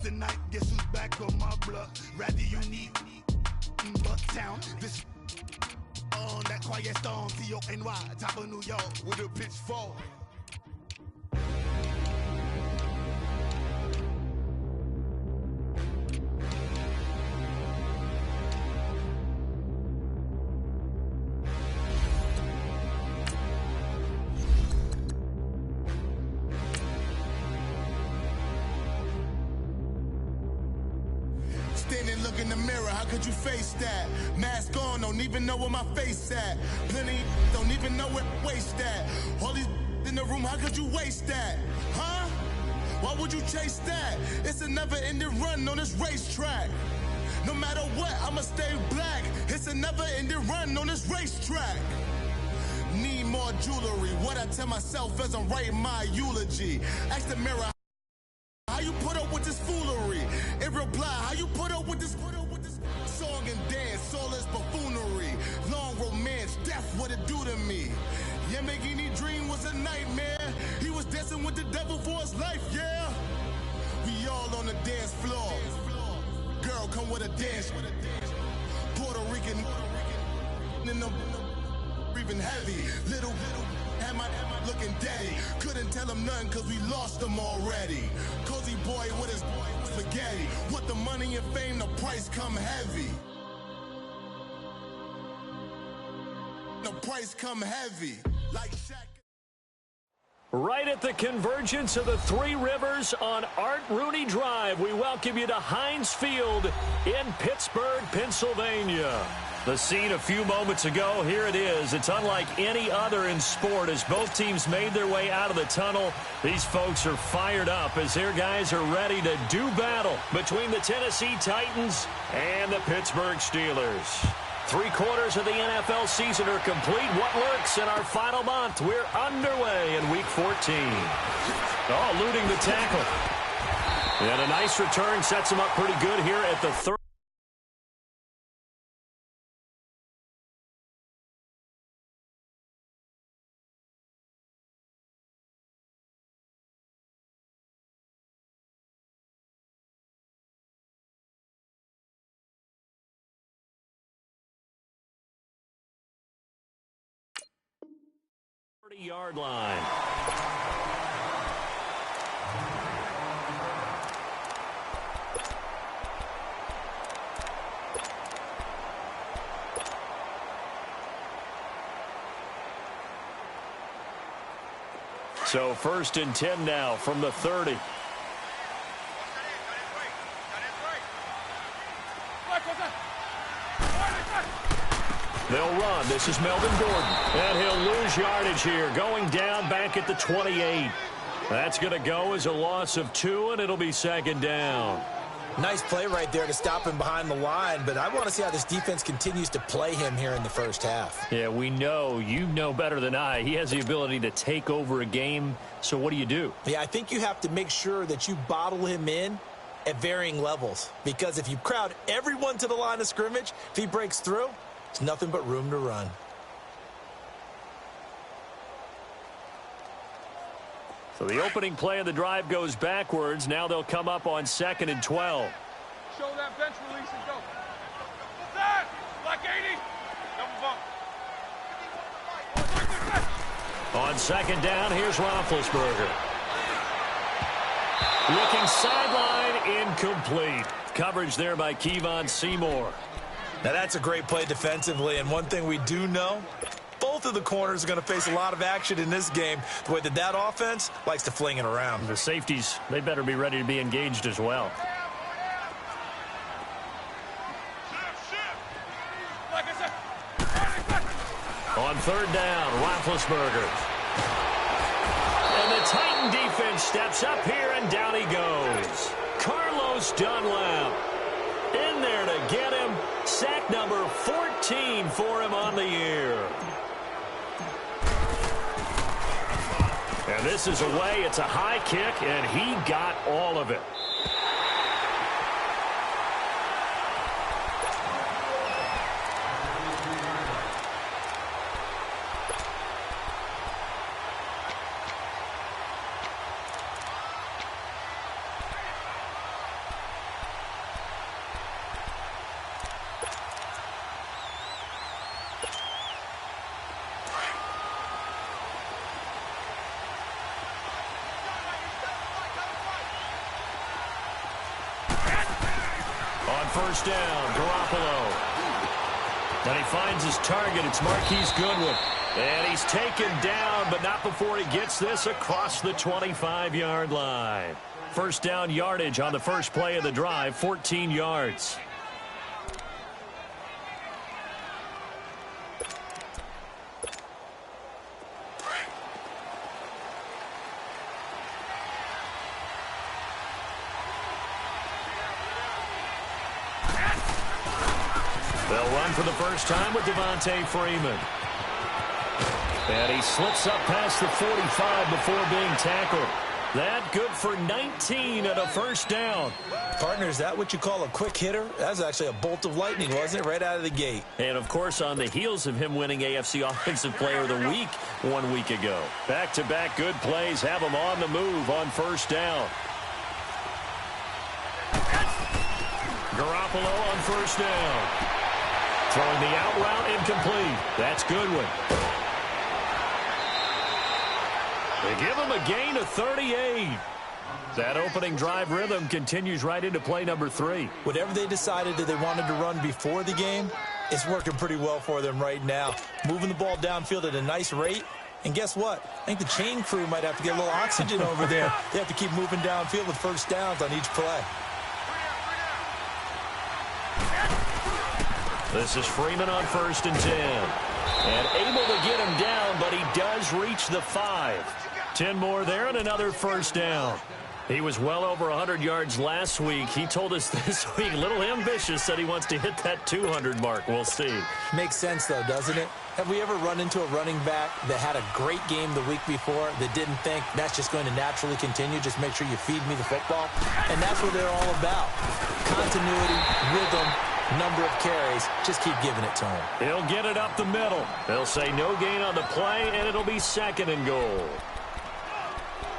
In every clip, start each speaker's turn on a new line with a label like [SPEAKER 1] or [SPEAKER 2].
[SPEAKER 1] tonight. Guess who's back on my block? Rather unique, but town. This on that quiet storm. T-O-N-Y, top of New York with a pitchfork. Standing, look in the mirror, how could you face that? Mask on, don't even know where my face at. Plenty, don't even know where waste at. All these in the room, how could you waste that? Huh? Why would you chase that? It's a never-ending run on this racetrack. No matter what, I'ma stay black. It's a never-ending run on this racetrack. Need more jewelry, what I tell myself as I'm writing my eulogy. Ask the mirror, how you put up with this foolery? In reply, how you put up with this song and dance, all this buffoonery. Long romance, death, what it do to me? Yeah, making me dream was a nightmare. He was dancing with the devil for his life, yeah. We all on the dance floor. Girl, come with a dance. Puerto Rican in the breathing heavy. Little am I looking daddy. Couldn't tell him nothing cause we lost him already. Cozy boy with his spaghetti. What the money and fame, the price come heavy. The price come heavy. Like Shaq.
[SPEAKER 2] Right at the convergence of the Three Rivers on Art Rooney Drive, we welcome you to Heinz Field in Pittsburgh, Pennsylvania. The scene a few moments ago, here it is. It's unlike any other in sport as both teams made their way out of the tunnel. These folks are fired up as their guys are ready to do battle between the Tennessee Titans and the Pittsburgh Steelers. 3/4 of the NFL season are complete. What lurks in our final month? We're underway in Week 14. Oh, eluding the tackle. And a nice return sets him up pretty good here at the third. Yard line. So 1st and 10 now from the 30. They'll run. This is Melvin Gordon. And he'll lose yardage here. Going down back at the 28. That's going to go as a loss of 2, and it'll be 2nd down.
[SPEAKER 3] Nice play right there to stop him behind the line, but I want to see how this defense continues to play him here in the first half.
[SPEAKER 2] Yeah, we know. You know better than I. He has the ability to take over a game, so what do?
[SPEAKER 3] Yeah, I think you have to make sure that you bottle him in at varying levels, because if you crowd everyone to the line of scrimmage, if he breaks through, it's nothing but room to run.
[SPEAKER 2] So the opening play of the drive goes backwards. Now they'll come up on 2nd and 12.
[SPEAKER 4] Show that bench release and go. That! Black 80! Double bump.
[SPEAKER 2] On 2nd down, here's Roethlisberger. Looking sideline, incomplete. Coverage there by Kevon Seymour.
[SPEAKER 3] Now that's a great play defensively, and one thing we do know, both of the corners are going to face a lot of action in this game. The way that offense likes to fling it around.
[SPEAKER 2] The safeties, they better be ready to be engaged as well. On 3rd down, Roethlisberger. And the Titan defense steps up here, and down he goes. Carlos Dunlap in there to get him. Sack number 14 for him on the year. And this is away. It's a high kick, and he got all of it. On first down, Garoppolo. And he finds his target. It's Marquise Goodwin. And he's taken down, but not before he gets this across the 25-yard line. First down yardage on the first play of the drive, 14 yards. They'll run for the first time with Devontae Freeman. And he slips up past the 45 before being tackled. That good for 19 and a first down.
[SPEAKER 3] Partner, is that what you call a quick hitter? That was actually a bolt of lightning, wasn't it? Right out of the gate.
[SPEAKER 2] And, of course, on the heels of him winning AFC Offensive Player of the Week 1 week ago. Back-to-back good plays have him on the move on first down. Garoppolo on first down. Throwing the out route incomplete. That's Goodwin. They give him a gain of 38. That opening drive rhythm continues right into play number 3.
[SPEAKER 3] Whatever they decided that they wanted to run before the game, it's working pretty well for them right now. Moving the ball downfield at a nice rate. And guess what? I think the chain crew might have to get a little oxygen over there. They have to keep moving downfield with first downs on each play.
[SPEAKER 2] This is Freeman on first and 10. And able to get him down, but he does reach the 5. 10 more there and another first down. He was well over 100 yards last week. He told us this week, a little ambitious, said he wants to hit that 200 mark. We'll see.
[SPEAKER 3] Makes sense, though, doesn't it? Have we ever run into a running back that had a great game the week before that didn't think that's just going to naturally continue? Just make sure you feed me the football. And that's what they're all about. Continuity, rhythm, number of carries. Just keep giving it to him.
[SPEAKER 2] He'll get it up the middle. They'll say no gain on the play, and it'll be second and goal.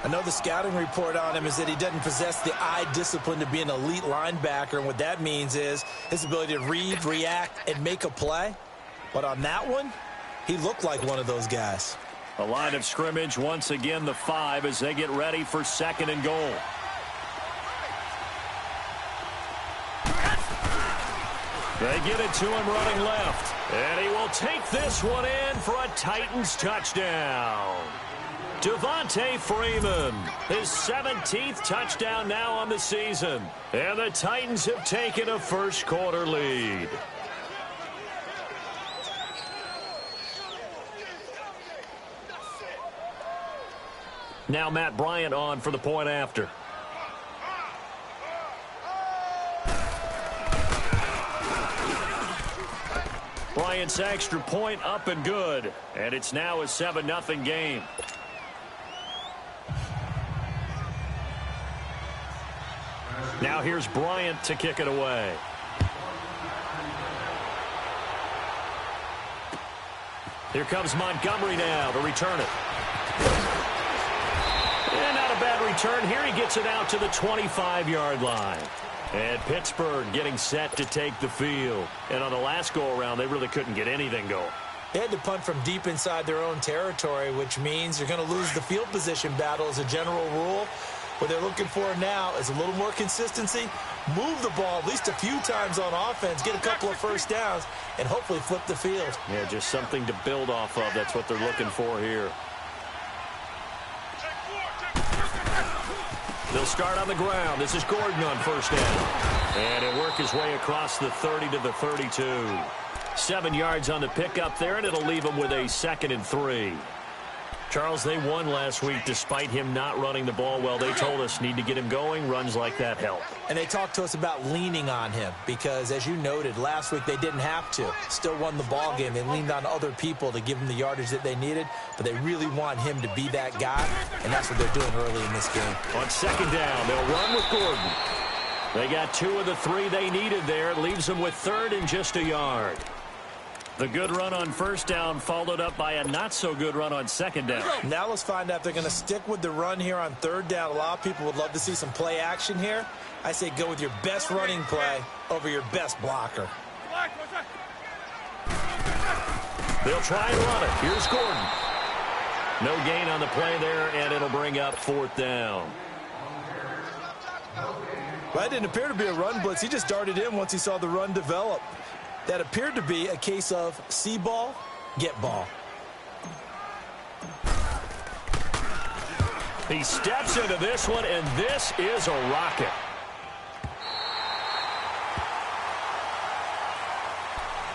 [SPEAKER 3] I know the scouting report on him is that he doesn't possess the eye discipline to be an elite linebacker. And what that means is his ability to read, react, and make a play. But on that one, he looked like one of those guys.
[SPEAKER 2] A line of scrimmage, once again, the 5 as they get ready for second and goal. They get it to him running left. And he will take this one in for a Titans touchdown. Devontae Freeman, his 17th touchdown now on the season. And the Titans have taken a first-quarter lead. Now Matt Bryant on for the point after. Bryant's extra point up and good. And it's now a 7-0 game. Now here's Bryant to kick it away. Here comes Montgomery now to return it. And not a bad return. Here he gets it out to the 25-yard line. And Pittsburgh getting set to take the field. And on the last go-around, they really couldn't get anything going.
[SPEAKER 3] They had to punt from deep inside their own territory, which means you're going to lose the field position battle as a general rule. What they're looking for now is a little more consistency, move the ball at least a few times on offense, get a couple of first downs, and hopefully flip the field.
[SPEAKER 2] Yeah, just something to build off of. That's what they're looking for here. They'll start on the ground. This is Gordon on first down. And he'll work his way across the 30 to the 32. 7 yards on the pickup there, and it'll leave him with a 2nd and 3. Charles, they won last week despite him not running the ball well. They told us need to get him going. Runs like that help.
[SPEAKER 3] And they talked to us about leaning on him because, as you noted, last week they didn't have to. Still won the ball game. They leaned on other people to give them the yardage that they needed, but they really want him to be that guy, and that's what they're doing early in this game.
[SPEAKER 2] On second down, they'll run with Gordon. They got 2 of the 3 they needed there. It leaves them with 3rd and just a yard. The good run on first down followed up by a not-so-good run on second down.
[SPEAKER 3] Now let's find out if they're going to stick with the run here on 3rd down. A lot of people would love to see some play action here. I say go with your best running play over your best blocker.
[SPEAKER 2] They'll try and run it. Here's Gordon. No gain on the play there, and it'll bring up 4th down.
[SPEAKER 3] Well, that didn't appear to be a run blitz. He just darted in once he saw the run develop. That appeared to be a case of see ball, get ball.
[SPEAKER 2] He steps into this one, and this is a rocket.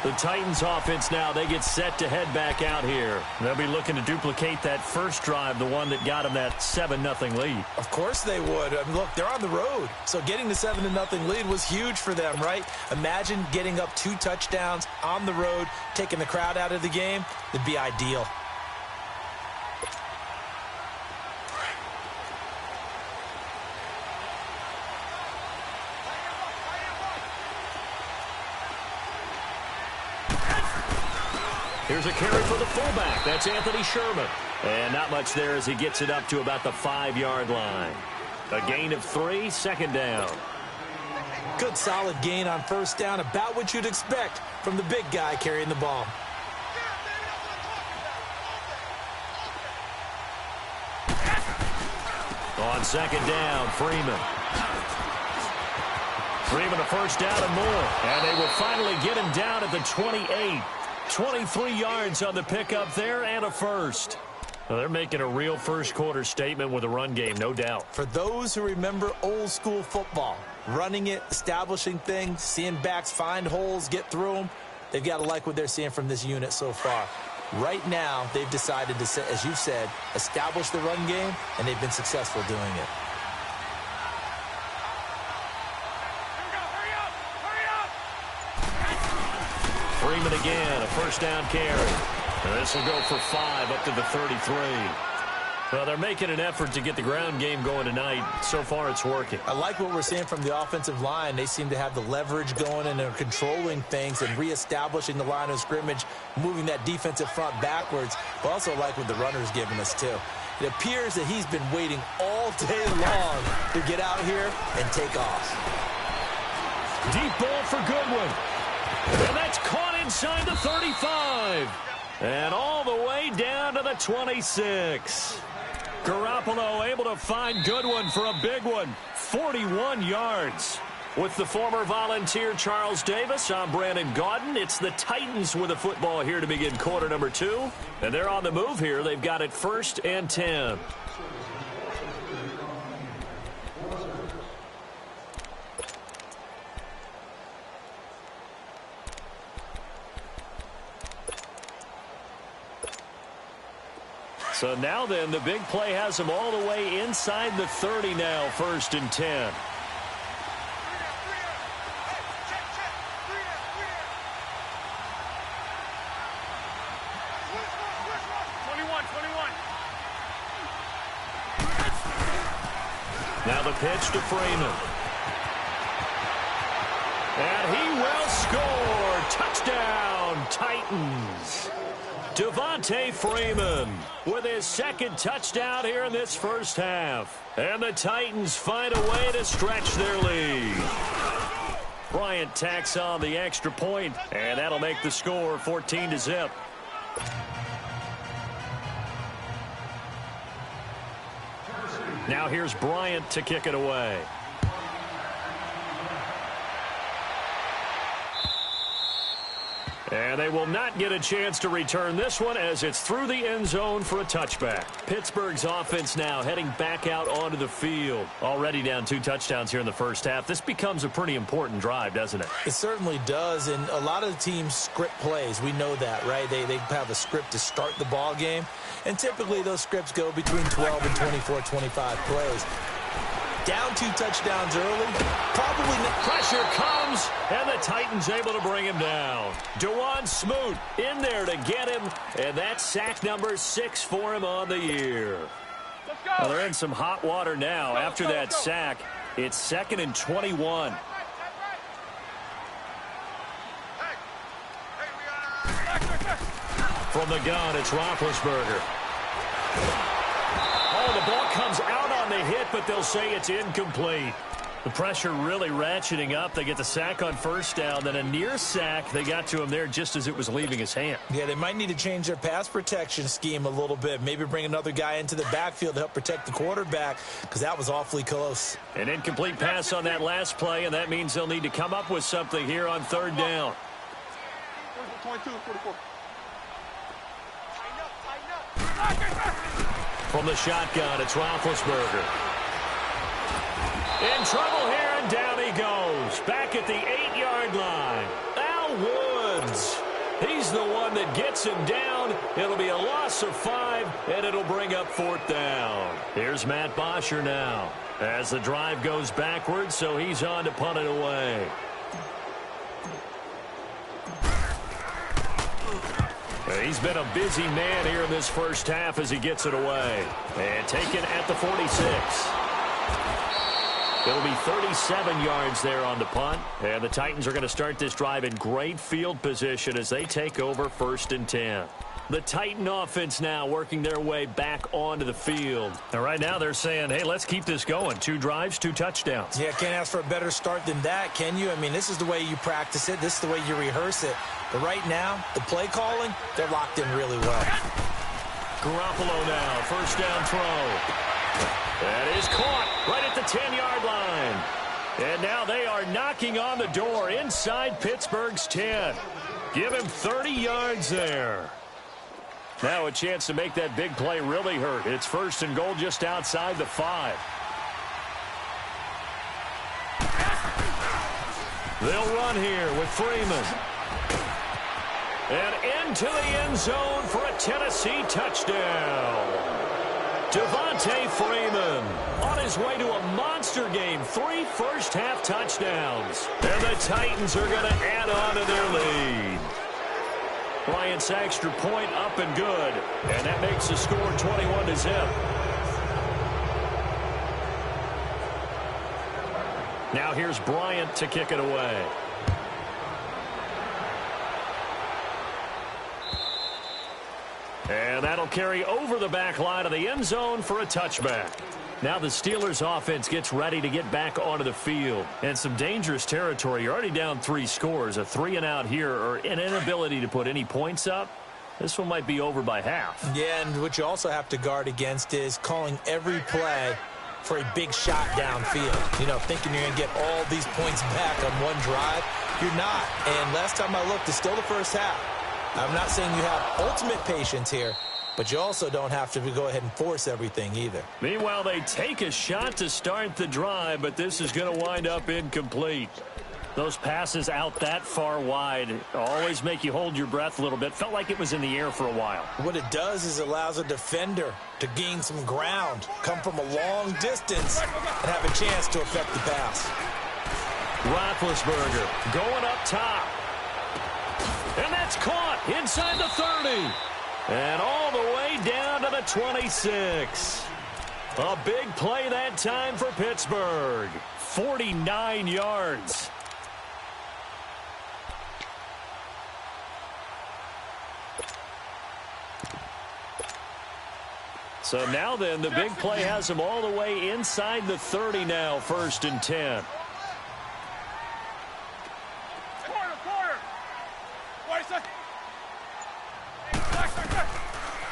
[SPEAKER 2] The Titans offense now, they get set to head back out here. They'll be looking to duplicate that first drive, the one that got them that 7-0 lead.
[SPEAKER 3] Of course they would. I mean, look, they're on the road. So getting the 7-0 lead was huge for them, right? Imagine getting up 2 touchdowns on the road, taking the crowd out of the game. It'd be ideal.
[SPEAKER 2] Here's a carry for the fullback. That's Anthony Sherman. And not much there as he gets it up to about the 5-yard line. A gain of 3, second down.
[SPEAKER 3] Good solid gain on first down, about what you'd expect from the big guy carrying the ball.
[SPEAKER 2] On second down, Freeman. Freeman a first down and more. And they will finally get him down at the 28. 23 yards on the pickup there and a first. Well, they're making a real first-quarter statement with a run game, no doubt.
[SPEAKER 3] For those who remember old-school football, running it, establishing things, seeing backs find holes, get through them, they've got to like what they're seeing from this unit so far. Right now, they've decided to, as you said, establish the run game, and they've been successful doing it.
[SPEAKER 2] Freeman again, a first down carry. And this will go for 5 up to the 33. Well, they're making an effort to get the ground game going tonight. So far, it's working.
[SPEAKER 3] I like what we're seeing from the offensive line. They seem to have the leverage going, and they're controlling things and reestablishing the line of scrimmage, moving that defensive front backwards. But also like what the runner's giving us, too. It appears that he's been waiting all day long to get out here and take off.
[SPEAKER 2] Deep ball for Goodwin. And that's caught inside the 35. And all the way down to the 26. Garoppolo able to find Goodwin for a big one. 41 yards. With the former Volunteer Charles Davis, I'm Brandon Gaudin. It's the Titans with the football here to begin quarter number 2. And they're on the move here. They've got it 1st and 10. So now then, the big play has them all the way inside the 30 now, 1st and 10. Now the pitch to Freeman. And he will score. Touchdown, Titans. Devontae Freeman with his 2nd touchdown here in this first half. And the Titans find a way to stretch their lead. Bryant tacks on the extra point, and that'll make the score 14-0. Now here's Bryant to kick it away. And they will not get a chance to return this one as it's through the end zone for a touchback. Pittsburgh's offense now heading back out onto the field. Already down 2 touchdowns here in the first half. This becomes a pretty important drive, doesn't it?
[SPEAKER 3] It certainly does, and a lot of the teams script plays. We know that, right? They have a script to start the ball game, and typically those scripts go between 12 and 24, 25 plays. Down 2 touchdowns early. Probably not.
[SPEAKER 2] Pressure comes, and the Titans able to bring him down. Dewan Smoot in there to get him, and that's sack number 6 for him on the year.
[SPEAKER 4] Let's go.
[SPEAKER 2] Well, they're in some hot water now after that sack. It's 2nd and 21. From the gun, it's Roethlisberger. Oh, the ball comes out on the hit, but they'll say it's incomplete. The pressure really ratcheting up. They get the sack on first down, then a near sack. They got to him there just as it was leaving his hand.
[SPEAKER 3] Yeah, they might need to change their pass protection scheme a little bit. Maybe bring another guy into the backfield to help protect the quarterback, because that was awfully close.
[SPEAKER 2] An incomplete pass on that last play, and that means they'll need to come up with something here on third down.
[SPEAKER 4] 22, 44.
[SPEAKER 2] From the shotgun, it's Roethlisberger. In trouble here, and down he goes. Back at the 8-yard line. Al Woods. He's the one that gets him down. It'll be a loss of 5, and it'll bring up fourth down. Here's Matt Bosher now as the drive goes backwards, so he's on to punt it away. He's been a busy man here in this first half as he gets it away. And taken at the 46. It'll be 37 yards there on the punt. And the Titans are going to start this drive in great field position as they take over 1st and 10. The Titan offense now working their way back onto the field. And right now they're saying, hey, let's keep this going. 2 drives, 2 touchdowns.
[SPEAKER 3] Yeah, can't ask for a better start than that, can you? I mean, this is the way you practice it. This is the way you rehearse it. But right now, the play calling, they're locked in really well.
[SPEAKER 2] Garoppolo now, first down throw. That is caught right at the 10-yard line. And now they are knocking on the door inside Pittsburgh's 10. Give him 30 yards there. Now a chance to make that big play really hurt. It's 1st and goal just outside the 5. They'll run here with Freeman. And into the end zone for a Tennessee touchdown. Devontae Freeman on his way to a monster game. 3 first-half touchdowns. And the Titans are going to add on to their lead. Bryant's extra point up and good. And that makes the score 21-0. Now here's Bryant to kick it away. And that'll carry over the back line of the end zone for a touchback. Now the Steelers offense gets ready to get back onto the field. And some dangerous territory. You're already down 3 scores. A 3-and-out here or an inability to put any points up. This one might be over by half.
[SPEAKER 3] Yeah, and what you also have to guard against is calling every play for a big shot downfield. You know, thinking you're going to get all these points back on one drive. You're not. And last time I looked, it's still the first half. I'm not saying you have ultimate patience here, but you also don't have to go ahead and force everything either.
[SPEAKER 2] Meanwhile, they take a shot to start the drive, but this is going to wind up incomplete. Those passes out that far wide always make you hold your breath a little bit. Felt like it was in the air for a while.
[SPEAKER 3] What it does is it allows a defender to gain some ground, come from a long distance, and have a chance to affect the pass.
[SPEAKER 2] Roethlisberger going up top. And that's caught inside the 30. And all the way down to the 26. A big play that time for Pittsburgh. 49 yards. So now then, the big play has them all the way inside the 30 now, 1st and 10.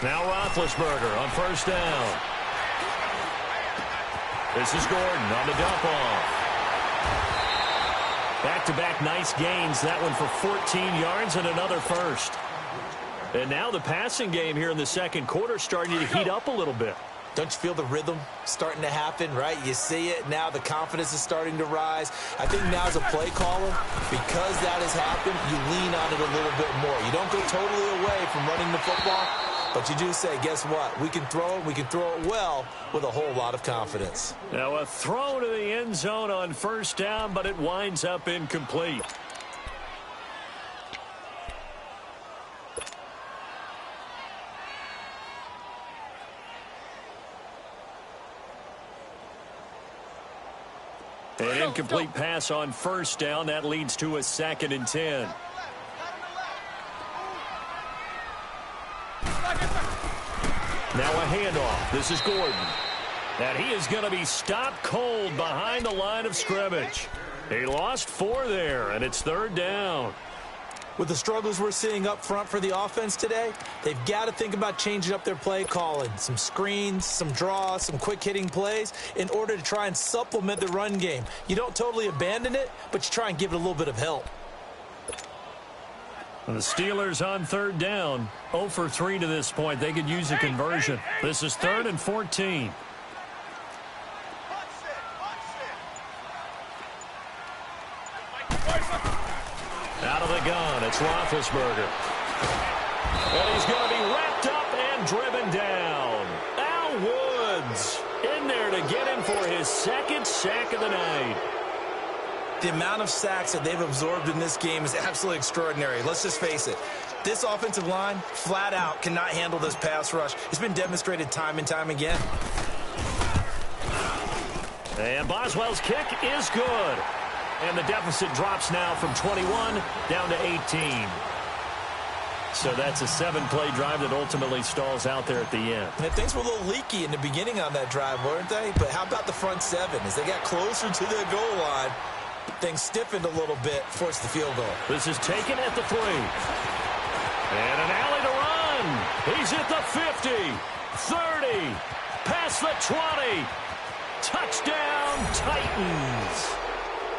[SPEAKER 2] Now Roethlisberger on first down. This is Gordon on the dump off. Back-to-back nice gains. That one for 14 yards and another first. And now the passing game here in the second quarter starting to heat up a little bit.
[SPEAKER 3] Don't you feel the rhythm starting to happen, right? You see it now. The confidence is starting to rise. I think now as a play caller, because that has happened, you lean on it a little bit more. You don't go totally away from running the football, but you do say, guess what? We can throw it. We can throw it well with a whole lot of confidence.
[SPEAKER 2] Now a throw to the end zone on first down, but it winds up incomplete. An incomplete pass on first down. That leads to a 2nd and 10. Now a handoff. This is Gordon. And he is going to be stopped cold behind the line of scrimmage. He lost 4 there, and it's 3rd down.
[SPEAKER 3] With the struggles we're seeing up front for the offense today, they've got to think about changing up their play calling. Some screens, some draws, some quick-hitting plays in order to try and supplement the run game. You don't totally abandon it, but you try and give it a little bit of help.
[SPEAKER 2] The Steelers on 3rd down, 0 for 3 to this point. They could use a conversion. This is 3rd and 14. Out of the gun, it's Roethlisberger. And he's going to be wrapped up and driven down. Al Woods in there to get him for his 2nd sack of the night.
[SPEAKER 3] The amount of sacks that they've absorbed in this game is absolutely extraordinary. Let's just face it. This offensive line, flat out, cannot handle this pass rush. It's been demonstrated time and time again.
[SPEAKER 2] And Boswell's kick is good. And the deficit drops now from 21 down to 18. So that's a 7-play drive that ultimately stalls out there at the end.
[SPEAKER 3] And things were a little leaky in the beginning on that drive, weren't they? But how about the front 7? As they got closer to the goal line, things stiffened a little bit, forced the field goal.
[SPEAKER 2] This is taken at the 3. And an alley to run. He's at the 50, 30, past the 20. Touchdown, Titans.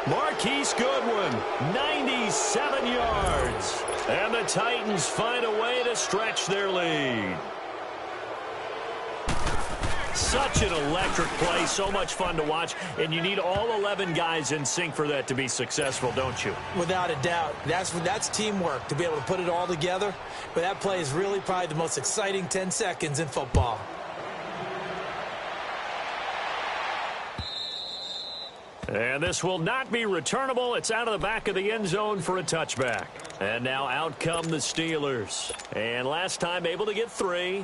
[SPEAKER 2] Marquise Goodwin, 97 yards. And the Titans find a way to stretch their lead. Such an electric play, so much fun to watch, and you need all 11 guys in sync for that to be successful, don't you?
[SPEAKER 3] Without a doubt. That's teamwork, to be able to put it all together. But that play is really probably the most exciting 10 seconds in football.
[SPEAKER 2] And this will not be returnable. It's out of the back of the end zone for a touchback. And now out come the Steelers. And last time able to get 3.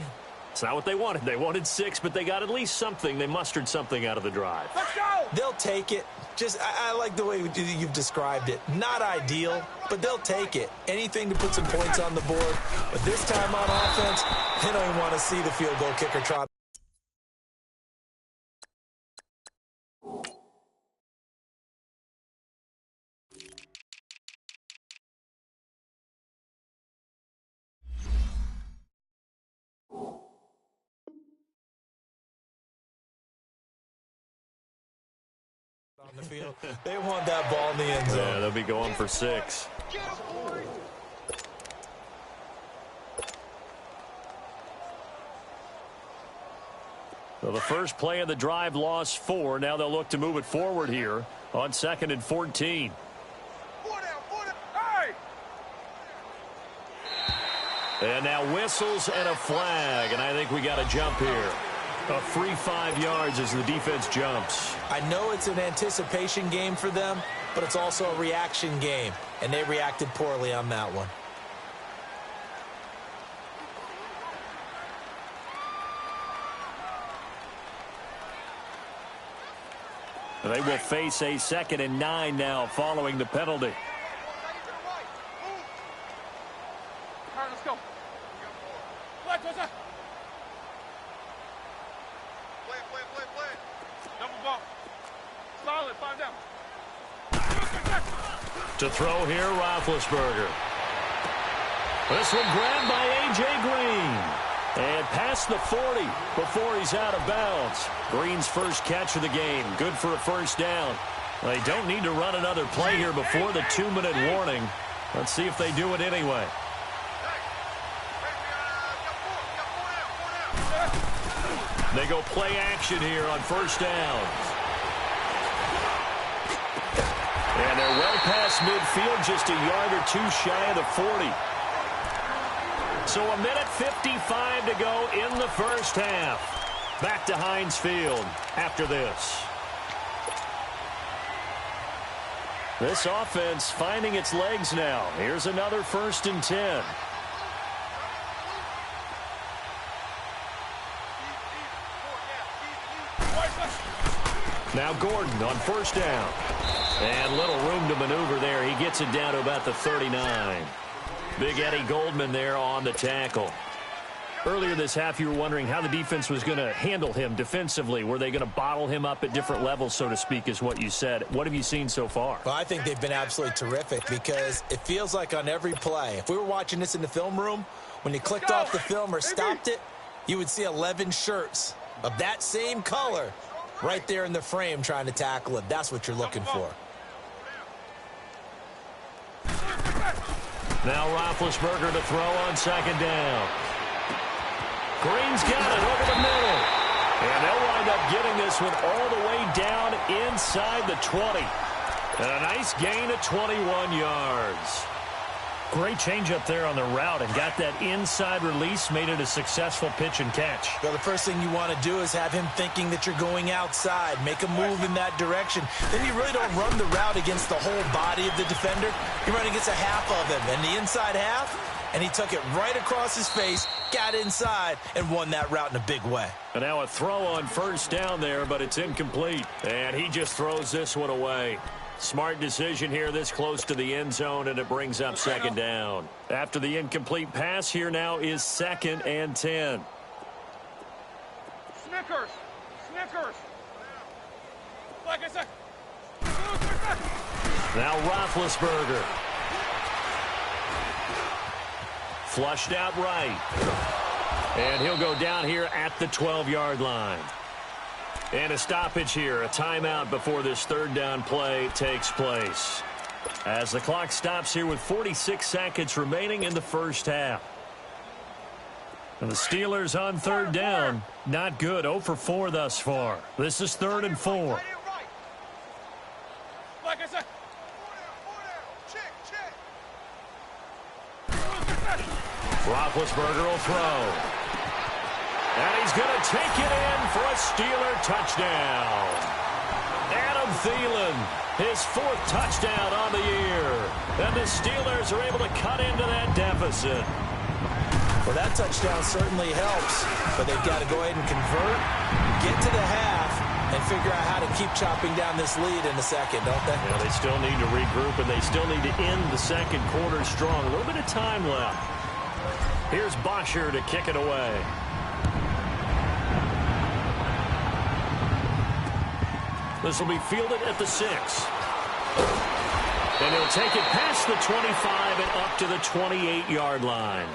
[SPEAKER 2] It's not what they wanted. They wanted 6, but they got at least something. They mustered something out of the drive.
[SPEAKER 4] Let's go!
[SPEAKER 3] They'll take it. I like the way you've described it. Not ideal, but they'll take it. Anything to put some points on the board. But this time on offense, they don't even want to see the field goal kicker trot. On the field. They want that ball in the end zone.
[SPEAKER 2] Yeah, they'll be going for 6. So the first play of the drive lost 4. Now they'll look to move it forward here on 2nd and 14.
[SPEAKER 4] Hey!
[SPEAKER 2] And now whistles and a flag, and I think we got a jump here. A free 5 yards as the defense jumps.
[SPEAKER 3] I know it's an anticipation game for them, but it's also a reaction game, and they reacted poorly on that one.
[SPEAKER 2] They will face a 2nd and 9 now following the penalty.
[SPEAKER 4] All right, let's go. What's that? Play. Double ball. Solid, 5 down.
[SPEAKER 2] To throw here, Roethlisberger. This one grabbed by A.J. Green. And past the 40 before he's out of bounds. Green's first catch of the game. Good for a first down. They don't need to run another play here before the 2-minute warning. Let's see if they do it anyway. They go play action here on first down. And they're well past midfield, just a yard or 2 shy of the 40. So a minute 55 to go in the first half. Back to Heinz Field after this. This offense finding its legs now. Here's another 1st and 10. Now Gordon on first down. And little room to maneuver there. He gets it down to about the 39. Big Eddie Goldman there on the tackle. Earlier this half, you were wondering how the defense was going to handle him defensively. Were they going to bottle him up at different levels, so to speak, is what you said. What have you seen so far?
[SPEAKER 3] Well, I think they've been absolutely terrific because it feels like on every play, if we were watching this in the film room, when you clicked off the film or stopped it, you would see 11 shirts of that same color right there in the frame trying to tackle it. That's what you're looking for.
[SPEAKER 2] Now Roethlisberger to throw on second down. Green's got it over the middle. And they'll wind up getting this one all the way down inside the 20. And a nice gain of 21 yards. Great change up there on the route and got that inside release, made it a successful pitch and catch.
[SPEAKER 3] Well, the first thing you want to do is have him thinking that you're going outside, make a move in that direction. Then you really don't run the route against the whole body of the defender. You run against a half of him, and the inside half, and he took it right across his face, got inside, and won that route in a big way.
[SPEAKER 2] And now a throw on first down there, but it's incomplete. And he just throws this one away. Smart decision here this close to the end zone, and it brings up second down. After the incomplete pass, here now is 2nd and 10.
[SPEAKER 4] Snickers! Snickers! Like I said.
[SPEAKER 2] Now Roethlisberger. Flushed out right. And he'll go down here at the 12-yard line. And a stoppage here, a timeout before this third down play takes place. As the clock stops here with 46 seconds remaining in the first half. And the Steelers on third down, not good, 0 for 4 thus far. This is 3rd and 4.
[SPEAKER 4] Like I said.
[SPEAKER 2] Roethlisberger will throw. And he's going to take it in for a Steeler touchdown. Adam Thielen, his 4th touchdown on the year. And the Steelers are able to cut into that deficit.
[SPEAKER 3] Well, that touchdown certainly helps, but they've got to go ahead and convert, get to the half, and figure out how to keep chopping down this lead in the second, don't they?
[SPEAKER 2] Yeah, they still need to regroup, and they still need to end the second quarter strong. A little bit of time left. Here's Bosher to kick it away. This will be fielded at the 6. And he'll take it past the 25 and up to the 28-yard line.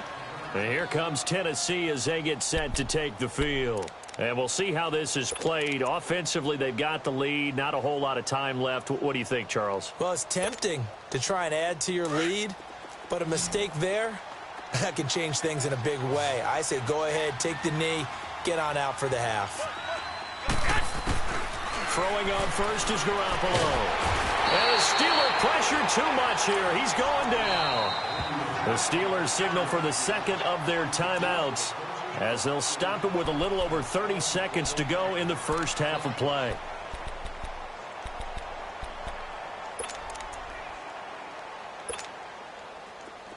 [SPEAKER 2] And here comes Tennessee as they get set to take the field. And we'll see how this is played. Offensively, they've got the lead. Not a whole lot of time left. What do you think, Charles?
[SPEAKER 3] Well, it's tempting to try and add to your lead, but a mistake there, that can change things in a big way. I say go ahead, take the knee, get on out for the half.
[SPEAKER 2] Throwing on first is Garoppolo. And the Steeler pressure too much here. He's going down. The Steelers signal for the second of their timeouts as they'll stop it with a little over 30 seconds to go in the first half of play.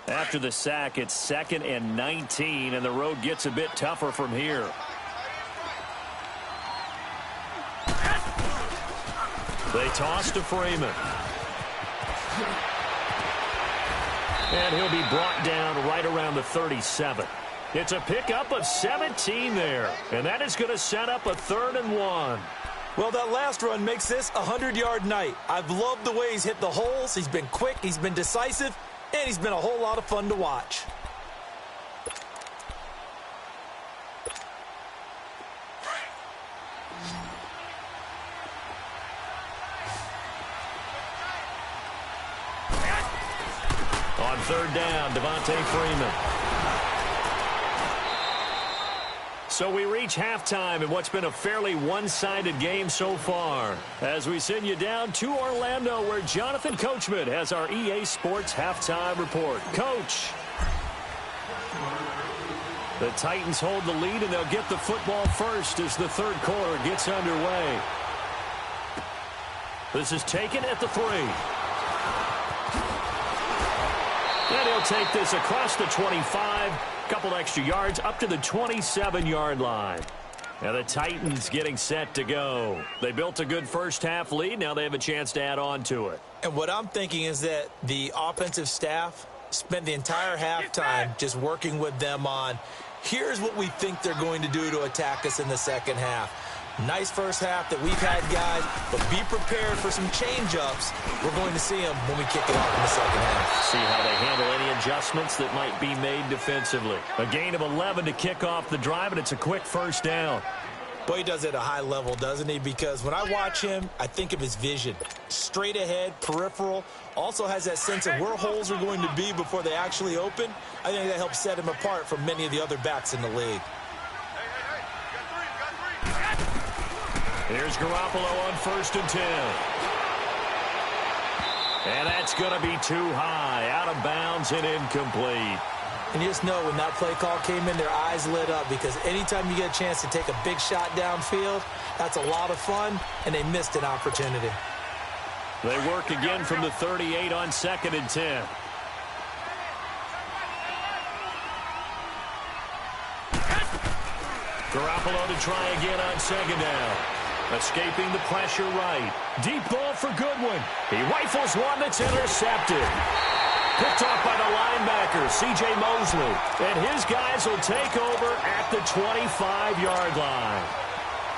[SPEAKER 2] After the sack, it's 2nd and 19, and the road gets a bit tougher from here. They toss to Freeman. And he'll be brought down right around the 37. It's a pickup of 17 there. And that is going to set up a 3rd and 1.
[SPEAKER 3] Well, that last run makes this a 100-yard night. I've loved the way he's hit the holes. He's been quick, he's been decisive, and he's been a whole lot of fun to watch.
[SPEAKER 2] On 3rd down, Devontae Freeman. So we reach halftime in what's been a fairly one-sided game so far. As we send you down to Orlando, where Jonathan Coachman has our EA Sports halftime report. Coach. The Titans hold the lead, and they'll get the football first as the 3rd quarter gets underway. This is taken at the 3. And he'll take this across the 25, a couple extra yards, up to the 27-yard line. Now the Titans getting set to go. They built a good first half lead. Now they have a chance to add on to it.
[SPEAKER 3] And what I'm thinking is that the offensive staff spent the entire halftime just working with them on Here's what we think they're going to do to attack us in the second half. Nice first half that we've had, guys, but be prepared for some change-ups. We're going to see them when we kick it off in the second half.
[SPEAKER 2] See how they handle any adjustments that might be made defensively. A gain of 11 to kick off the drive, and it's a quick first down.
[SPEAKER 3] Boy, he does it at a high level, doesn't he? Because when I watch him, I think of his vision. Straight ahead, peripheral. Also has that sense of where holes are going to be before they actually open. I think that helps set him apart from many of the other backs in the league.
[SPEAKER 2] Here's Garoppolo on 1st and 10. And that's going to be too high. Out of bounds and incomplete.
[SPEAKER 3] And you just know when that play call came in, their eyes lit up, because anytime you get a chance to take a big shot downfield, that's a lot of fun, and they missed an opportunity.
[SPEAKER 2] They work again from the 38 on 2nd and 10. Garoppolo to try again on 2nd down. Escaping the pressure right. Deep ball for Goodwin. He rifles one that's intercepted. Picked off by the linebacker, C.J. Mosley. And his guys will take over at the 25-yard line.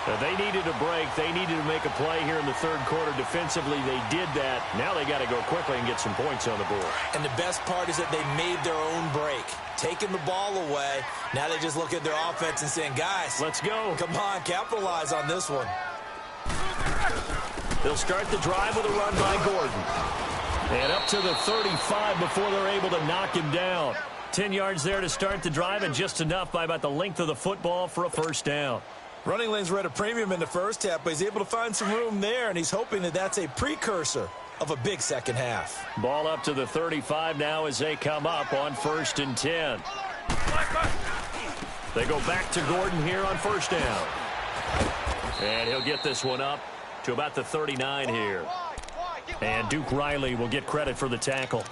[SPEAKER 2] Now, they needed a break. They needed to make a play here in the third quarter. Defensively, they did that. Now they got to go quickly and get some points on the board.
[SPEAKER 3] And the best part is that they made their own break. Taking the ball away. Now they just look at their offense and saying, guys,
[SPEAKER 2] let's go.
[SPEAKER 3] Come on, capitalize on this one.
[SPEAKER 2] They'll start the drive with a run by Gordon. And up to the 35 before they're able to knock him down. 10 yards there to start the drive, and just enough by about the length of the football for a first down.
[SPEAKER 3] Running lanes were at a premium in the first half, but he's able to find some room there, and he's hoping that that's a precursor of a big second half.
[SPEAKER 2] Ball up to the 35 now as they come up on 1st and 10. They go back to Gordon here on 1st down. And he'll get this one up to about the 39 here. And Duke Riley will get credit for the tackle.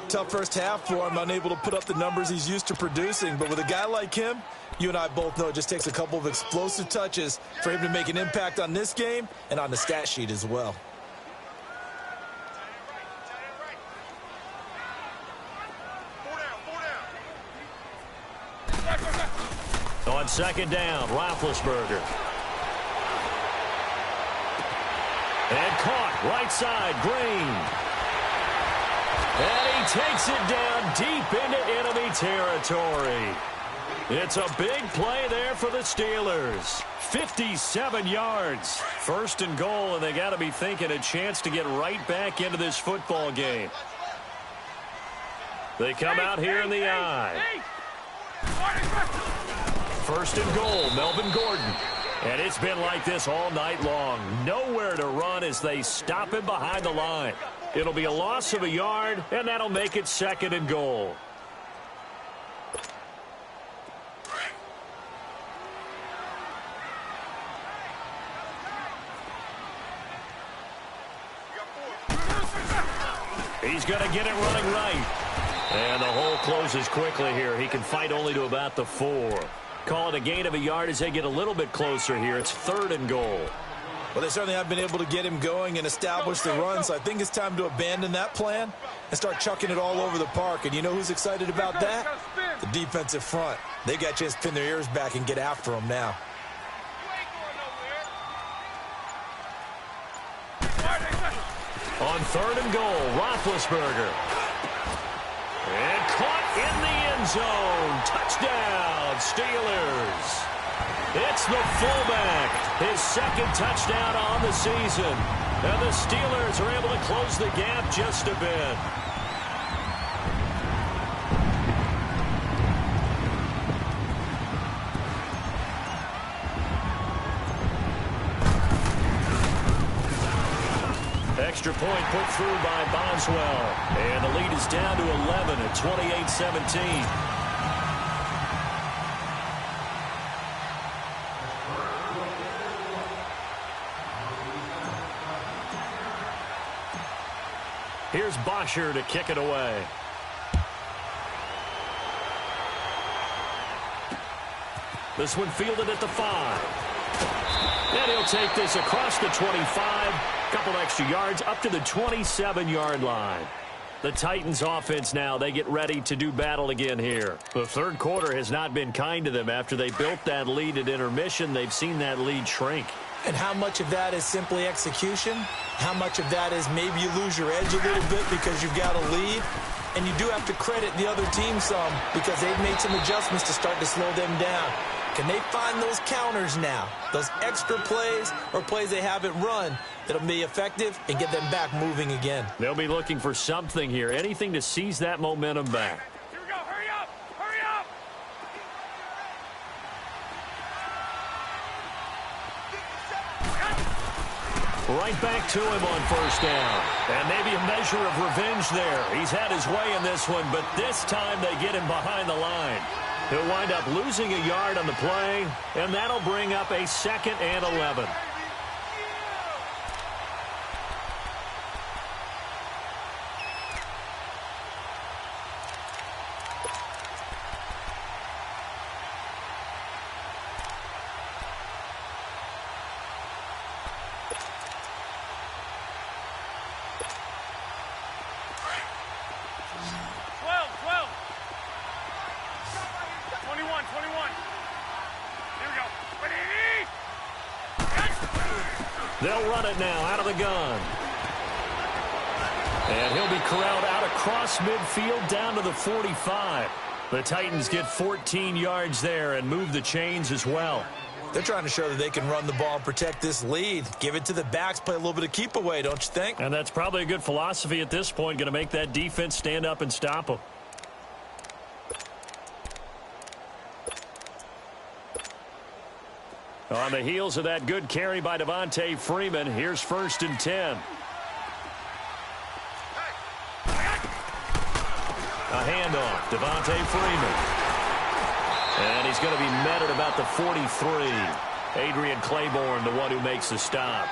[SPEAKER 3] Tough first half for him, unable to put up the numbers he's used to producing. But with a guy like him, you and I both know it just takes a couple of explosive touches for him to make an impact on this game and on the stat sheet as well.
[SPEAKER 2] On 2nd down, Roethlisberger. And caught right side, Green. And he takes it down deep into enemy territory. It's a big play there for the Steelers. 57 yards. 1st and goal, and they got to be thinking a chance to get right back into this football game. They come out here in the I. 1st and goal, Melvin Gordon. And it's been like this all night long. Nowhere to run as they stop him behind the line. It'll be a loss of a yard, and that'll make it 2nd and goal. He's going to get it running right. And the hole closes quickly here. He can fight only to about the 4. Call it a gain of a yard as they get a little bit closer here. It's 3rd and goal.
[SPEAKER 3] Well, they certainly have been able to get him going and establish the run, so I think it's time to abandon that plan and start chucking it all over the park. And you know who's excited about that? The defensive front. They got a chance to pin their ears back and get after him now.
[SPEAKER 2] On 3rd and goal, Roethlisberger. And caught in the end zone. Touchdown, Steelers. It's the fullback. His 2nd touchdown on the season. And the Steelers are able to close the gap just a bit. Extra point put through by Boswell. And the lead is down to 11 at 28-17. Here's Bosher to kick it away. This one fielded at the 5. And he'll take this across the 25. Couple extra yards up to the 27-yard line. The Titans offense now, they get ready to do battle again here. The third quarter has not been kind to them. After they built that lead at intermission, they've seen that lead shrink.
[SPEAKER 3] And how much of that is simply execution? How much of that is maybe you lose your edge a little bit because you've got a lead? And you do have to credit the other team some because they've made some adjustments to start to slow them down. Can they find those counters now, those extra plays or plays they haven't run that'll be effective and get them back moving again?
[SPEAKER 2] They'll be looking for something here, anything to seize that momentum back.
[SPEAKER 4] Here we go. Hurry up. Hurry up.
[SPEAKER 2] Right back to him on first down. And maybe a measure of revenge there. He's had his way in this one, but this time they get him behind the line. He'll wind up losing a yard on the play, and that'll bring up a 2nd and 11. They'll run it now out of the gun. And he'll be corralled out across midfield down to the 45. The Titans get 14 yards there and move the chains as well.
[SPEAKER 3] They're trying to show that they can run the ball and protect this lead. Give it to the backs, play a little bit of keep away, don't you think?
[SPEAKER 2] And that's probably a good philosophy at this point, going to make that defense stand up and stop them. On the heels of that good carry by Devontae Freeman, here's 1st and 10. A handoff, Devontae Freeman. And he's going to be met at about the 43. Adrian Claiborne, the one who makes the stop.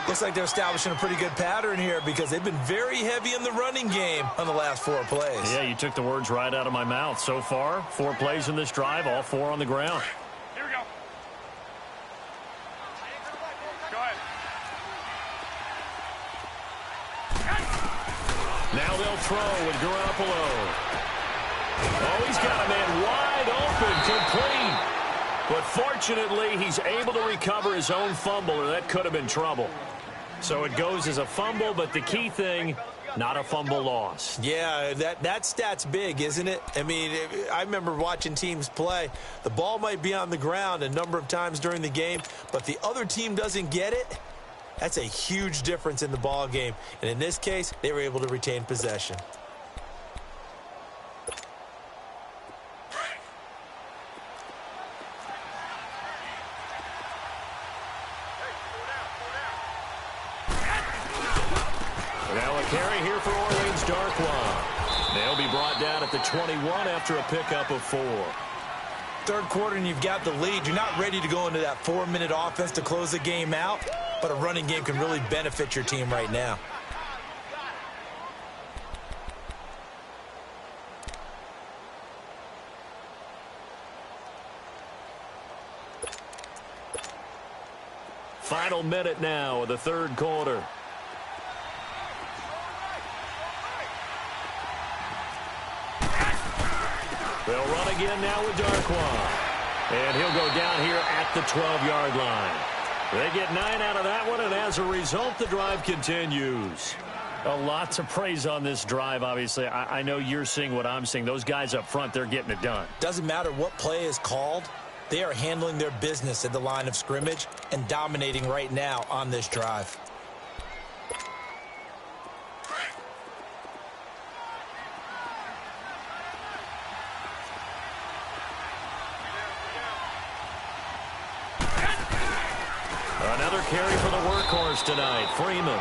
[SPEAKER 3] Looks like they're establishing a pretty good pattern here because they've been very heavy in the running game on the last 4 plays.
[SPEAKER 2] Yeah, you took the words right out of my mouth. So far, 4 plays in this drive, all 4 on the ground.
[SPEAKER 4] Here we go. Go ahead.
[SPEAKER 2] Now they'll throw with Garoppolo. Oh, he's got a man wide open, complete. But fortunately, he's able to recover his own fumble, or that could have been trouble. So it goes as a fumble, but the key thing, not a fumble loss.
[SPEAKER 3] Yeah, that stat's big, isn't it? I mean, I remember watching teams play. The ball might be on the ground a number of times during the game, but the other team doesn't get it. That's a huge difference in the ball game. And in this case, they were able to retain possession.
[SPEAKER 2] Now a carry here for Orleans Darkwa. They'll be brought down at the 21 after a pickup of 4.
[SPEAKER 3] Third quarter and you've got the lead. You're not ready to go into that 4-minute offense to close the game out, but a running game can really benefit your team right now.
[SPEAKER 2] Final minute now of the third quarter. They'll run again now with Darkwa. And he'll go down here at the 12-yard line. They get 9 out of that one, and as a result, the drive continues. A lot to praise on this drive, obviously. I know you're seeing what I'm seeing. Those guys up front, they're getting it done.
[SPEAKER 3] Doesn't matter what play is called. They are handling their business at the line of scrimmage and dominating right now on this drive.
[SPEAKER 2] Another carry for the workhorse tonight, Freeman.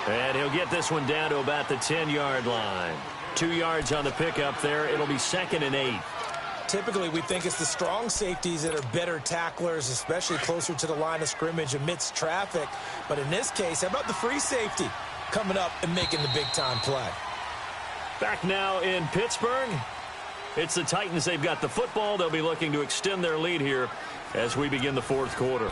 [SPEAKER 2] And he'll get this one down to about the 10-yard line. 2 yards on the pickup there. It'll be 2nd and 8.
[SPEAKER 3] Typically, we think it's the strong safeties that are better tacklers, especially closer to the line of scrimmage amidst traffic. But in this case, how about the free safety coming up and making the big-time play?
[SPEAKER 2] Back now in Pittsburgh. It's the Titans. They've got the football. They'll be looking to extend their lead here as we begin the fourth quarter.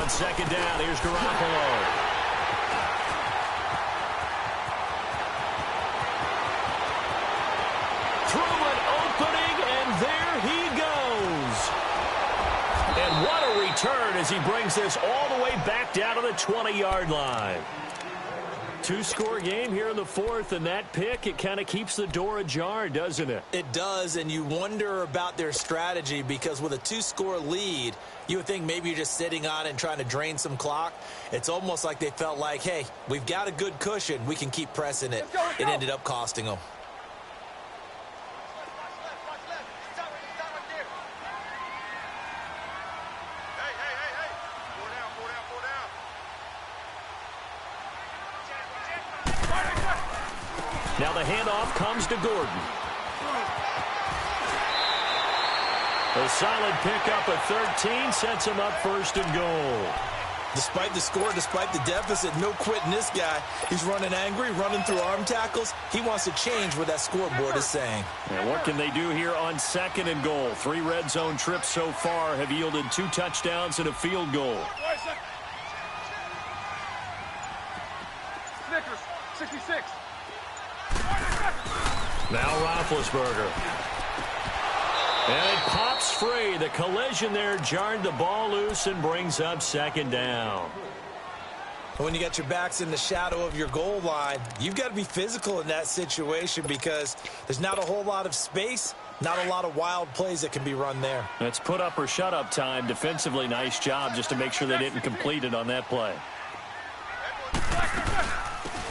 [SPEAKER 2] on second down. Here's Garoppolo. Through an opening, and there he goes. And what a return as he brings this all the way back down to the 20-yard line. Two-score game here in the fourth, and that pick, it kind of keeps the door ajar, doesn't it?
[SPEAKER 3] It does, and you wonder about their strategy because with a two-score lead, you would think maybe you're just sitting on it and trying to drain some clock. It's almost like they felt like, hey, we've got a good cushion. We can keep pressing it. It ended up costing them.
[SPEAKER 2] Now the handoff comes to Gordon. A solid pickup at 13 sets him up first and goal.
[SPEAKER 3] Despite the score, despite the deficit, no quitting this guy. He's running angry, running through arm tackles. He wants to change what that scoreboard is saying.
[SPEAKER 2] And what can they do here on second and goal? 3 red zone trips so far have yielded 2 touchdowns and a field goal.
[SPEAKER 4] Snickers, 66.
[SPEAKER 2] Now Roethlisberger. And it pops free. The collision there jarred the ball loose and brings up second down.
[SPEAKER 3] When you got your backs in the shadow of your goal line, you've got to be physical in that situation because there's not a whole lot of space, not a lot of wild plays that can be run there.
[SPEAKER 2] It's put up or shut up time. Defensively, nice job just to make sure they didn't complete it on that play.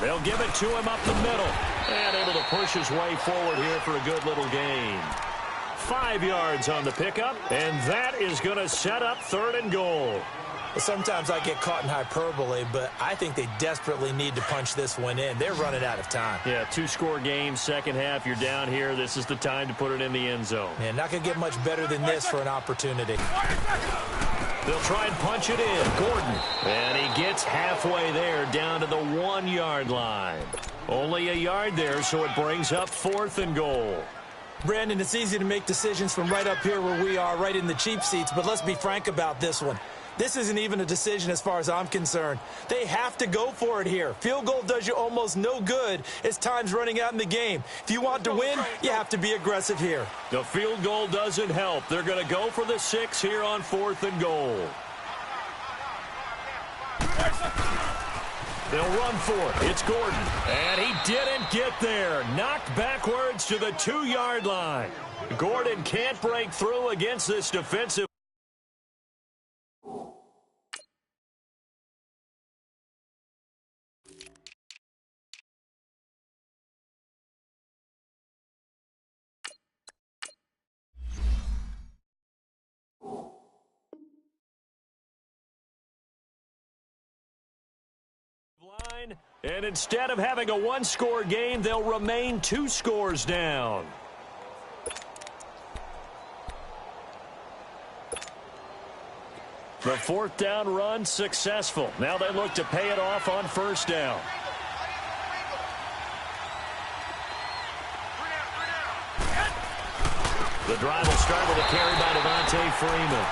[SPEAKER 2] They'll give it to him up the middle. And able to push his way forward here for a good little gain. 5 yards on the pickup, and that is going to set up third and goal.
[SPEAKER 3] Sometimes I get caught in hyperbole, but I think they desperately need to punch this one in. They're running out of time.
[SPEAKER 2] Yeah, 2-score game, second half, you're down here. This is the time to put it in the end zone.
[SPEAKER 3] Yeah, not going to get much better than this for an opportunity.
[SPEAKER 2] They'll try and punch it in. Gordon. And he gets halfway there down to the 1-yard line. Only a yard there, so it brings up fourth and goal.
[SPEAKER 3] Brandon, it's easy to make decisions from right up here where we are, right in the cheap seats, but let's be frank about this one. This isn't even a decision as far as I'm concerned. They have to go for it here. Field goal does you almost no good as time's running out in the game. If you want to win, you have to be aggressive here.
[SPEAKER 2] The field goal doesn't help. They're going to go for the 6 here on fourth and goal. They'll run for it. It's Gordon. And he didn't get there. Knocked backwards to the 2-yard line. Gordon can't break through against this defensive. And instead of having a 1-score game, they'll remain 2 scores down. The 4th down run successful. Now they look to pay it off on first down. The drive will start with a carry by Devontae Freeman.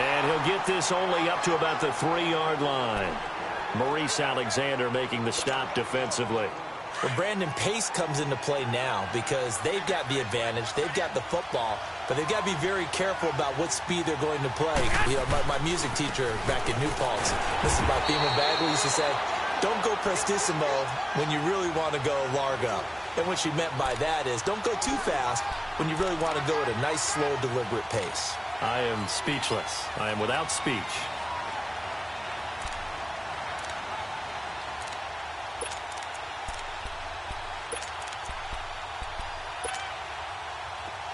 [SPEAKER 2] And he'll get this only up to about the 3-yard line. Maurice Alexander making the stop defensively.
[SPEAKER 3] Well, Brandon, pace comes into play now because they've got the advantage. They've got the football, but they've got to be very careful about what speed they're going to play. You know, my music teacher back in New Paltz, this is my theme of Bagley, used to say, don't go prestissimo when you really want to go largo. And what she meant by that is don't go too fast when you really want to go at a nice, slow, deliberate pace.
[SPEAKER 2] I am speechless. I am without speech.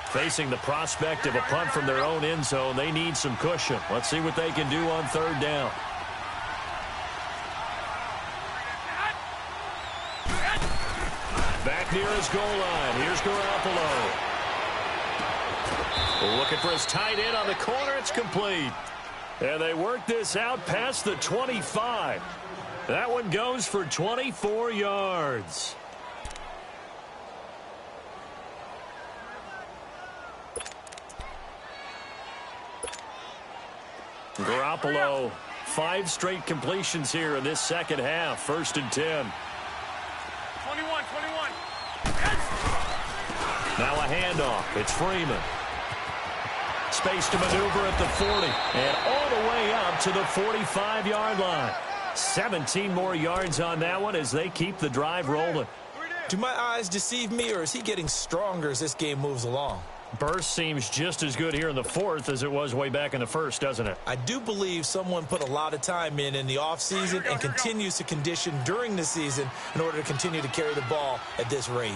[SPEAKER 2] Facing the prospect of a punt from their own end zone, they need some cushion. Let's see what they can do on third down. Back near his goal line. Here's Garoppolo. Looking for his tight end on the corner. It's complete. And they work this out past the 25. That one goes for 24 yards. Garoppolo 5 straight completions here in this second half. 1st and 10.
[SPEAKER 4] 21.
[SPEAKER 2] Now a handoff. It's Freeman. Space to maneuver at the 40. And all the way up to the 45-yard line. 17 more yards on that one as they keep the drive rolling.
[SPEAKER 3] Do my eyes deceive me, or is he getting stronger as this game moves along?
[SPEAKER 2] Burst seems just as good here in the 4th as it was way back in the 1st, doesn't it?
[SPEAKER 3] I do believe someone put a lot of time in the offseason and continues to condition during the season in order to continue to carry the ball at this rate.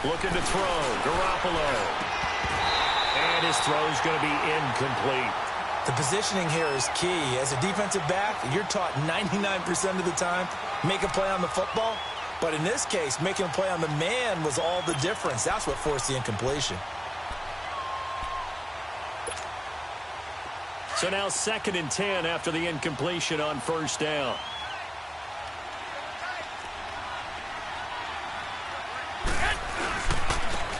[SPEAKER 2] Looking to throw. Garoppolo. And his throw's going to be incomplete.
[SPEAKER 3] The positioning here is key. As a defensive back, you're taught 99% of the time, make a play on the football. But in this case, making a play on the man was all the difference. That's what forced the incompletion.
[SPEAKER 2] So now 2nd and 10 after the incompletion on 1st down.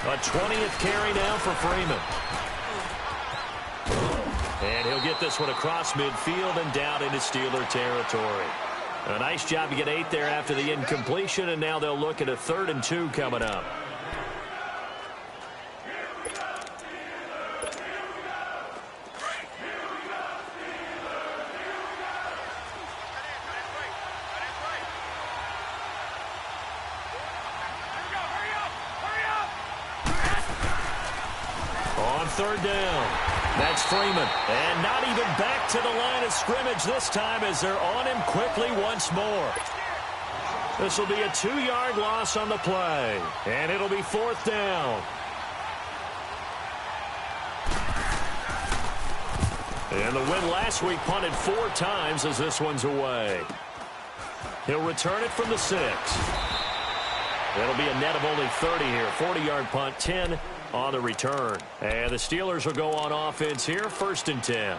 [SPEAKER 2] A 20th carry now for Freeman. And he'll get this one across midfield and down into Steeler territory. A nice job to get 8 there after the incompletion, and now they'll look at a 3rd and 2 coming up. On 3rd down. That's Freeman. And not even back to the line of scrimmage this time as they're on him quickly once more. This will be a 2-yard loss on the play. And it'll be 4th down. And the win last week punted 4 times as this one's away. He'll return it from the 6. It'll be a net of only 30 here. 40-yard punt, 10 on the return. And the Steelers will go on offense here, 1st and 10.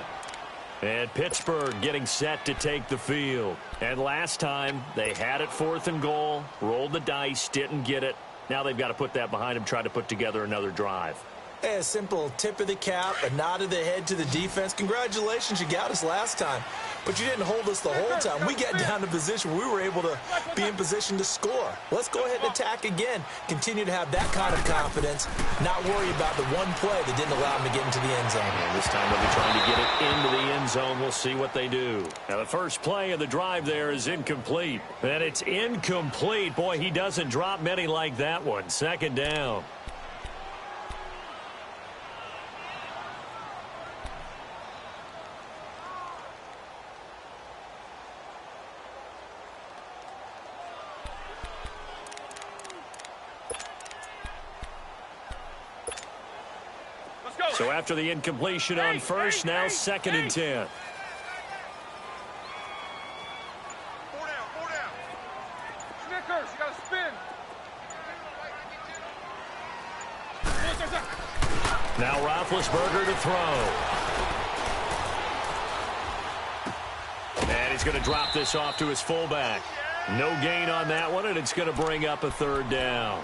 [SPEAKER 2] And Pittsburgh getting set to take the field. And last time, they had it 4th and goal, rolled the dice, didn't get it. Now they've got to put that behind them, try to put together another drive.
[SPEAKER 3] Hey, a simple tip of the cap, a nod of the head to the defense. Congratulations, you got us last time. But you didn't hold us the whole time. We got down to position where we were able to be in position to score. Let's go ahead and attack again. Continue to have that kind of confidence, not worry about the one play that didn't allow them to get into the end zone.
[SPEAKER 2] And this time they'll be trying to get it into the end zone. We'll see what they do. Now the first play of the drive there is incomplete. And it's incomplete. Boy, he doesn't drop many like that one. 2nd down. So after the incompletion on 1st, now 2nd and 10.
[SPEAKER 4] 4 down. Snickers, you got to spin.
[SPEAKER 2] Now Roethlisberger to throw. And he's going to drop this off to his fullback. No gain on that one, and it's going to bring up a 3rd down.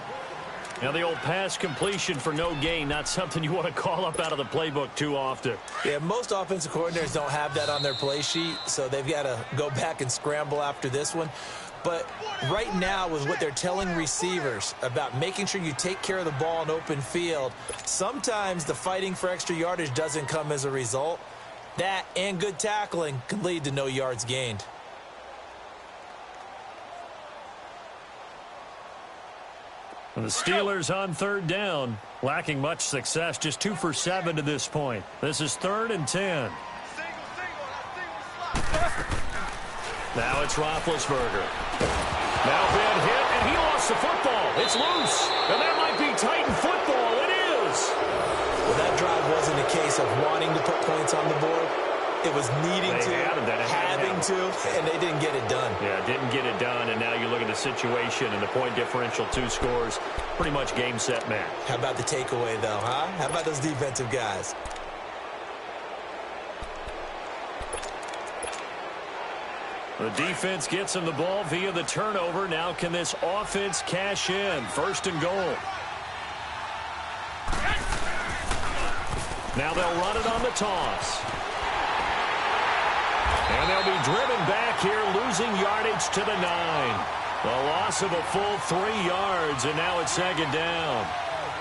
[SPEAKER 2] Now, the old pass completion for no gain, not something you want to call up out of the playbook too often.
[SPEAKER 3] Yeah, most offensive coordinators don't have that on their play sheet, so they've got to go back and scramble after this one. But right now, with what they're telling receivers about making sure you take care of the ball in open field, sometimes the fighting for extra yardage doesn't come as a result. That and good tackling can lead to no yards gained.
[SPEAKER 2] The Steelers on 3rd down, lacking much success, just 2 for 7 to this point. This is 3rd and 10. Now it's Roethlisberger. Now bad hit, and he lost the football. It's loose, and that might be Titan football. It is.
[SPEAKER 3] Well, that drive wasn't a case of wanting to put points on the board. It was needing to, having to, and they didn't get it done.
[SPEAKER 2] Yeah, didn't get it done, and now you look at the situation and the point differential, 2 scores, pretty much game, set, match.
[SPEAKER 3] How about the takeaway, though, huh? How about those defensive guys?
[SPEAKER 2] The defense gets him the ball via the turnover. Now can this offense cash in? 1st and goal. Now they'll run it on the toss. And they'll be driven back here, losing yardage to the 9. A loss of a full 3 yards, and now it's second down.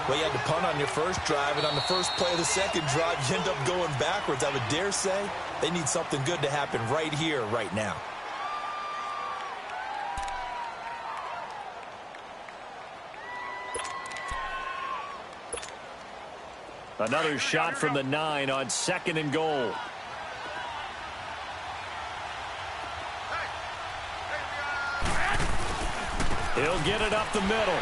[SPEAKER 3] Well, you had to punt on your first drive, and on the first play of the second drive, you end up going backwards. I would dare say they need something good to happen right here, right now.
[SPEAKER 2] Another shot from the 9 on 2nd and goal. He'll get it up the middle.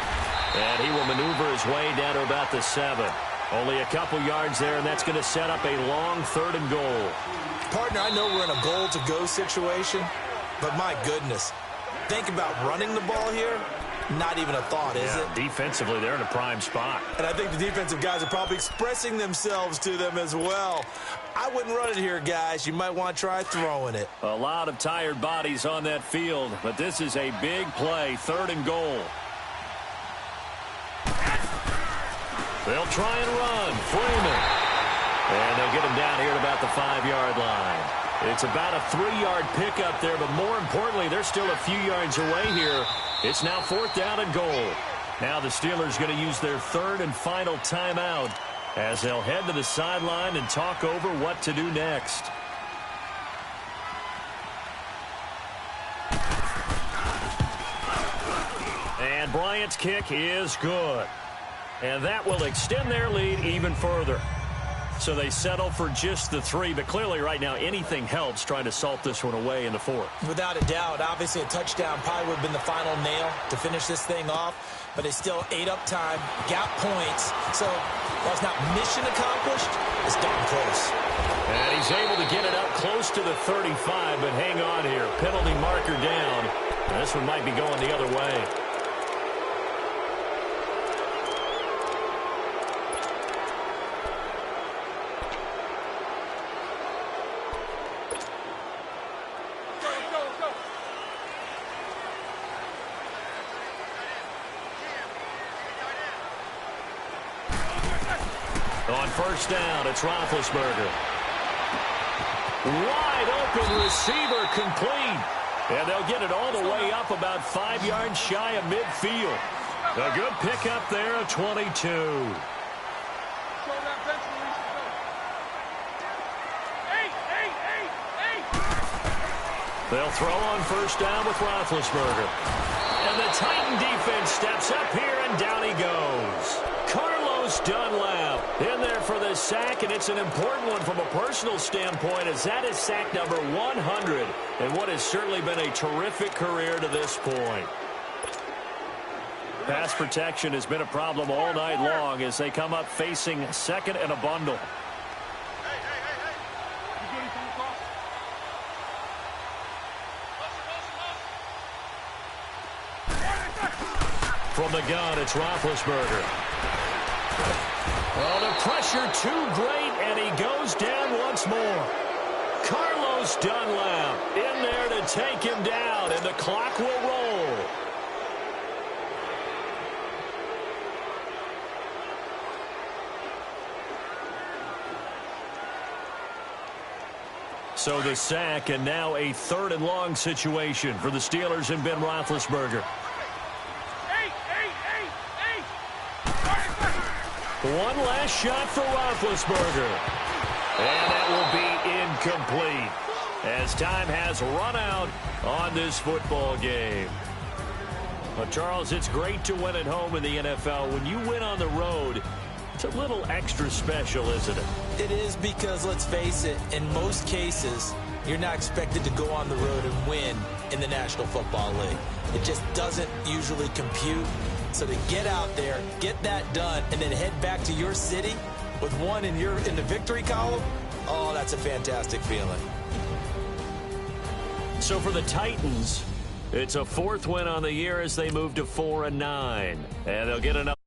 [SPEAKER 2] And he will maneuver his way down to about the 7. Only a couple yards there, and that's going to set up a long 3rd and goal.
[SPEAKER 3] Partner, I know we're in a goal-to-go situation, but my goodness, think about running the ball here. Not even a thought, is it?
[SPEAKER 2] Defensively, they're in a prime spot.
[SPEAKER 3] And I think the defensive guys are probably expressing themselves to them as well. I wouldn't run it here, guys. You might want to try throwing it.
[SPEAKER 2] A lot of tired bodies on that field, but this is a big play, 3rd and goal. They'll try and run. Freeman. And they'll get him down here at about the 5-yard line. It's about a 3-yard pickup there, but more importantly, they're still a few yards away here. It's now 4th down and goal. Now the Steelers going to use their 3rd and final timeout as they'll head to the sideline and talk over what to do next. And Bryant's kick is good. And that will extend their lead even further. So they settle for just the 3, but clearly right now anything helps trying to salt this one away in the 4th.
[SPEAKER 3] Without a doubt, obviously a touchdown probably would have been the final nail to finish this thing off, but it's still ate up time, got points, so while it's not mission accomplished, it's darn close.
[SPEAKER 2] And he's able to get it up close to the 35, but hang on here. Penalty marker down. And this one might be going the other way. On 1st down, it's Roethlisberger. Wide open receiver complete. And they'll get it all the way up about 5 yards shy of midfield. A good pickup there of 22. They'll throw on 1st down with Roethlisberger. And the Titan defense steps up here, and down he goes. Carlos Dunlap in there for the sack, and it's an important one from a personal standpoint, as that is sack number 100, and what has certainly been a terrific career to this point. Pass protection has been a problem all night long as they come up facing 2nd and a bundle. From the gun, it's Roethlisberger. Oh, the pressure too great, and he goes down once more. Carlos Dunlap in there to take him down, and the clock will roll. So the sack, and now a 3rd and long situation for the Steelers and Ben Roethlisberger. One last shot for Roethlisberger. And that will be incomplete as time has run out on this football game. Well, Charles, it's great to win at home in the NFL. When you win on the road, it's a little extra special, isn't it?
[SPEAKER 3] It is, because, let's face it, in most cases, you're not expected to go on the road and win in the National Football League. It just doesn't usually compute. So to get out there, get that done, and then head back to your city with one in the victory column, oh, that's a fantastic feeling.
[SPEAKER 2] So for the Titans, it's a 4th win on the year as they move to 4-9. And they'll get another.